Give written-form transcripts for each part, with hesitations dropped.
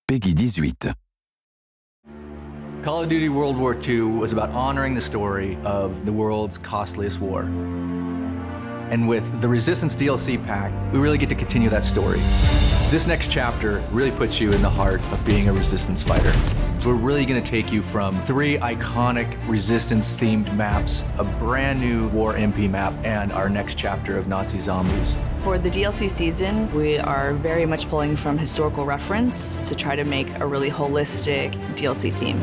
Peggy 18. Call of Duty World War II was about honoring the story of the world's costliest war. And with the Resistance DLC pack, we really get to continue that story. This next chapter really puts you in the heart of being a Resistance fighter. We're really going to take you from 3 iconic Resistance-themed maps, a brand new War MP map, and our next chapter of Nazi zombies. For the DLC season, we are very much pulling from historical reference to try to make a really holistic DLC theme.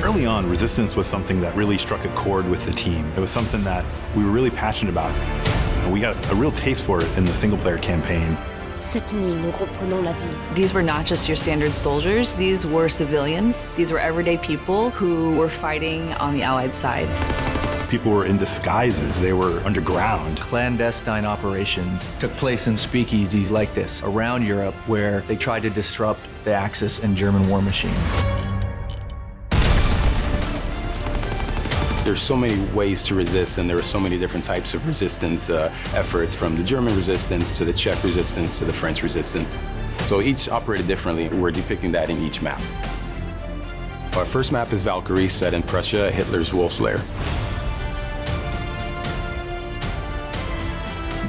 Early on, Resistance was something that really struck a chord with the team. It was something that we were really passionate about. And we got a real taste for it in the single-player campaign. Cette nuit, nous reprenons la ville. These were not just your standard soldiers, these were civilians. These were everyday people who were fighting on the Allied side. People were in disguises, they were underground. Clandestine operations took place in speakeasies like this around Europe where they tried to disrupt the Axis and German war machine. There's so many ways to resist, and there are so many different types of resistance efforts, from the German resistance to the Czech resistance to the French resistance. So each operated differently. We're depicting that in each map. Our first map is Valkyrie, set in Prussia, Hitler's Wolf's Lair.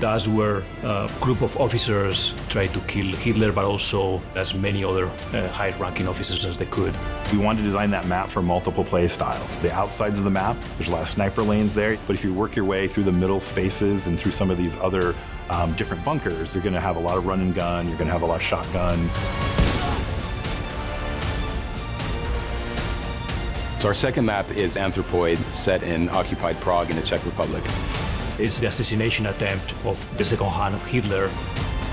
That's where a group of officers tried to kill Hitler, but also as many other high-ranking officers as they could. We wanted to design that map for multiple play styles. The outsides of the map, there's a lot of sniper lanes there, but if you work your way through the middle spaces and through some of these other different bunkers, you're gonna have a lot of run and gun, you're gonna have a lot of shotgun. So our second map is Anthropoid, set in occupied Prague in the Czech Republic. It's the assassination attempt of the second hand of Hitler.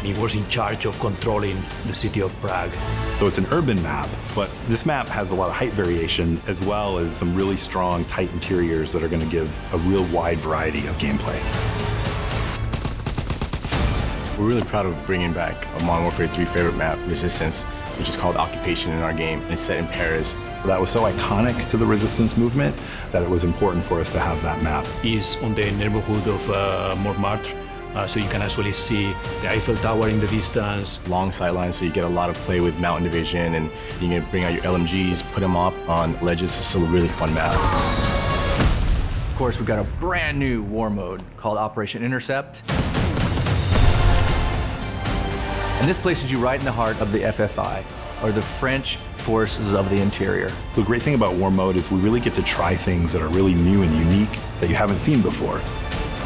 He was in charge of controlling the city of Prague. So it's an urban map, but this map has a lot of height variation as well as some really strong, tight interiors that are going to give a real wide variety of gameplay. We're really proud of bringing back a Modern Warfare 3 favorite map, Resistance, which is called Occupation in our game, and it's set in Paris. That was so iconic to the Resistance movement that it was important for us to have that map. It's on the neighborhood of Montmartre, so you can actually see the Eiffel Tower in the distance. Long sightlines, so you get a lot of play with mountain division, and you can bring out your LMGs, put them up on ledges. It's still a really fun map. Of course, we've got a brand new war mode called Operation Intercept. And this places you right in the heart of the FFI, or the French Forces of the Interior. The great thing about War Mode is we really get to try things that are really new and unique that you haven't seen before.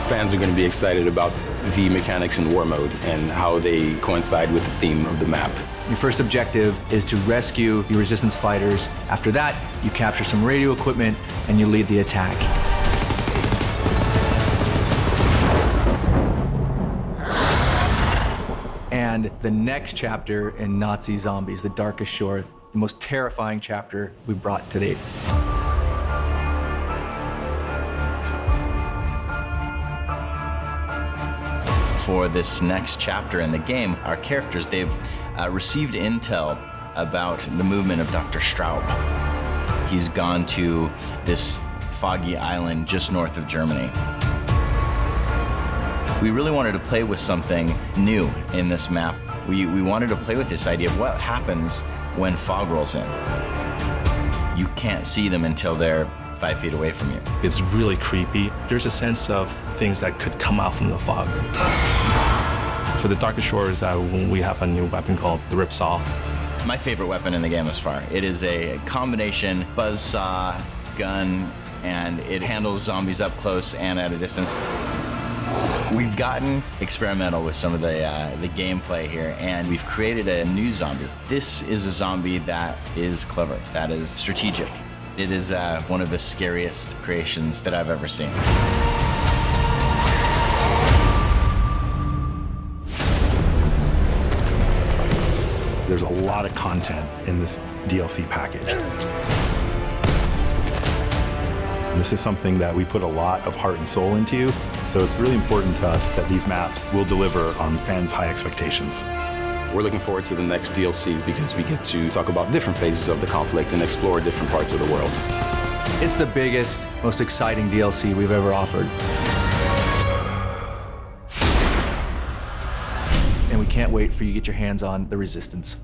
Fans are going to be excited about the mechanics in War Mode and how they coincide with the theme of the map. Your first objective is to rescue your Resistance fighters. After that, you capture some radio equipment and you lead the attack. And the next chapter in Nazi Zombies, The Darkest Shore, the most terrifying chapter we've brought to date. For this next chapter in the game, our characters, they've received intel about the movement of Dr. Straub. He's gone to this foggy island just north of Germany. We really wanted to play with something new in this map. We wanted to play with this idea of what happens when fog rolls in. You can't see them until they're 5 feet away from you. It's really creepy. There's a sense of things that could come out from the fog. For the Darkest Shores, we have a new weapon called the Ripsaw. My favorite weapon in the game thus far. It is a combination buzzsaw, gun, and it handles zombies up close and at a distance. We've gotten experimental with some of the gameplay here, and we've created a new zombie. This is a zombie that is clever, that is strategic. It is one of the scariest creations that I've ever seen. There's a lot of content in this DLC package. This is something that we put a lot of heart and soul into, so it's really important to us that these maps will deliver on fans' high expectations. We're looking forward to the next DLCs because we get to talk about different phases of the conflict and explore different parts of the world. It's the biggest, most exciting DLC we've ever offered. and we can't wait for you to get your hands on the Resistance.